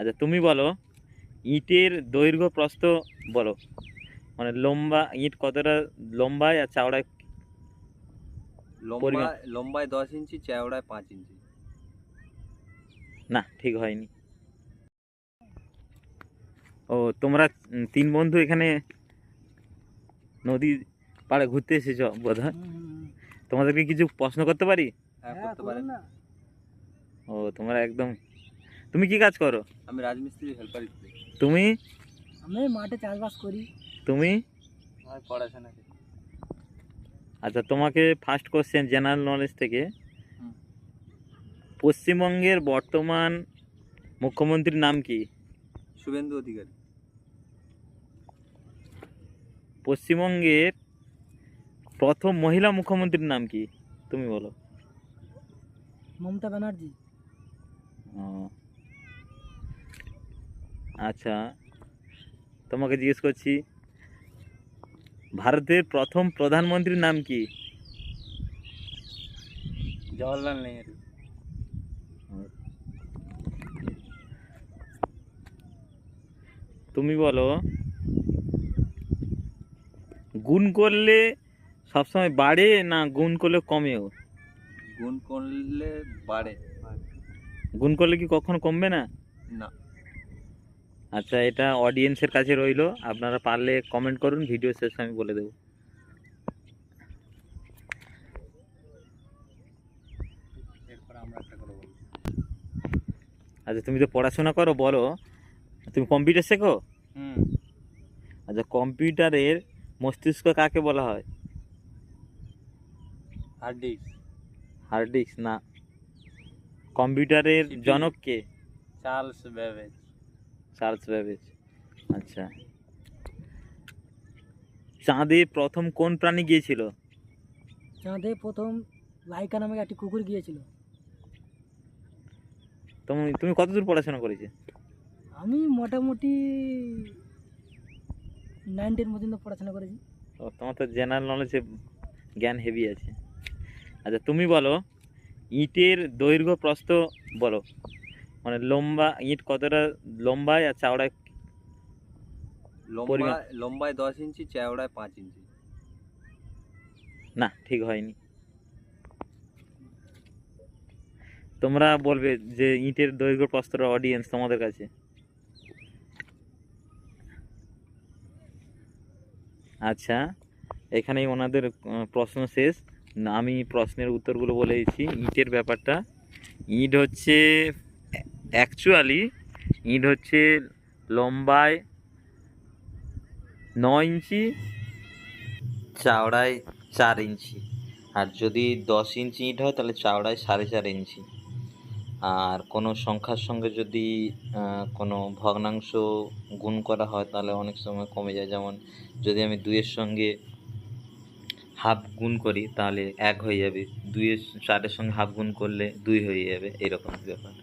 আচ্ছা তুমি বলো, ইটের দৈর্ঘ্য প্রস্থ বলো, মানে লম্বা ইট কতটা লম্বায় আর চওড়ায় পরিমাপ। লম্বায় 10 ইঞ্চি, চওড়ায় 5 ইঞ্চি। না, ঠিক হয়নি। ও, তোমরা তিন বন্ধু এখানে নদী পাড়ে ঘুরতে এসেছো বোধহয়। তোমাদেরকে কিছু প্রশ্ন করতে পারি? হ্যাঁ, করতে পারেন। ও, তোমরা একদম, তুমি কি কাজ করো? আমি রাজমিস্ত্রি হেল্পার। তুমি? আমি মাঠে চাষবাস করি। তুমি? আমার পড়াশোনা করি। আচ্ছা, তোমাকে ফার্স্ট কোশ্চেন জেনারেল নলেজ থেকে। হুম। পশ্চিমবঙ্গের বর্তমান মুখ্যমন্ত্রীর নাম কি? শুভেন্দু অধিকারী। পশ্চিমবঙ্গের প্রথম মহিলা মুখ্যমন্ত্রীর নাম কি? তুমি বলো। মমতা ব্যানার্জি। ও, আচ্ছা, তোমাকে জিজ্ঞেস করছি, ভারতের প্রথম প্রধানমন্ত্রীর নাম কি? জওয়াহরলাল নেহেরু। তুমি বলো, গুণ করলে সবসময় বাড়ে না গুণ করলে কমেও? গুণ করলে বাড়ে। গুণ করলে কি কখনো কমবে না? না। আচ্ছা, এটা অডিয়েন্সের কাছে রইলো, আপনারা পারলে কমেন্ট করুন, ভিডিও শেষে আমি বলে দেবো। এরপর আমরা একটা করে বলবো। আচ্ছা, তুমি তো পড়াশোনা করো, বলো, তুমি কম্পিউটার শেখো? হুম। আচ্ছা, কম্পিউটারের মস্তিষ্ক কাকে বলা হয়? Hard disk. হার্ড ডিস্ক না, কম্পিউটারের CPU জনক কে? Charles Babbage. Charles Babbage. আচ্ছা, চাঁদে প্রথম কোন প্রাণী গিয়েছিল? চাঁদে প্রথম লাইকা নামে একটি কুকুর গিয়েছিল। তুমি তুমি কতদূর পড়াশোনা করেছো? আমি মোটামুটি 9-10 পর্যন্ত পড়াশোনা করেছি। ও, তোমার তো জেনারেল নলেজে জ্ঞান হেভি আছে। আচ্ছা তুমি বলো, ইটের দৈর্ঘ্য প্রস্থ বলো, মানে লম্বা ইট কতটা লম্বায় আর চওড়ায় পরিমাপ। লম্বায় 10 ইঞ্চি, চওড়ায় 5 ইঞ্চি। না, ঠিক হয়নি। তোমরা বলবে যে ইটের দৈর্ঘ্য প্রস্থটা, অডিয়েন্স তোমাদের কাছে। আচ্ছা, এখানেই ওনাদের প্রশ্ন শেষ। না, আমি প্রশ্নের উত্তরগুলো বলে দিচ্ছি। ইটের ব্যাপারটা, ইট হচ্ছে অ্যাকচুয়ালি ইট হচ্ছে লম্বায় 9 ইঞ্চি, চওড়ায় 4 ইঞ্চি। আর যদি 10 ইঞ্চি ইট হয় তাহলে চওড়ায় 4.5 ইঞ্চি। আর কোনো সংখ্যার সঙ্গে যদি কোনো ভগ্নাংশ গুণ করা হয় তাহলে অনেক সময় কমে যায়। যেমন যদি আমি 2-এর সঙ্গে হাফ গুণ করি তাহলে 1 হয়ে যাবে, 2-এর 4-এর সঙ্গে হাফ গুণ করলে 2 হয়ে যাবে, এরকম ব্যাপার।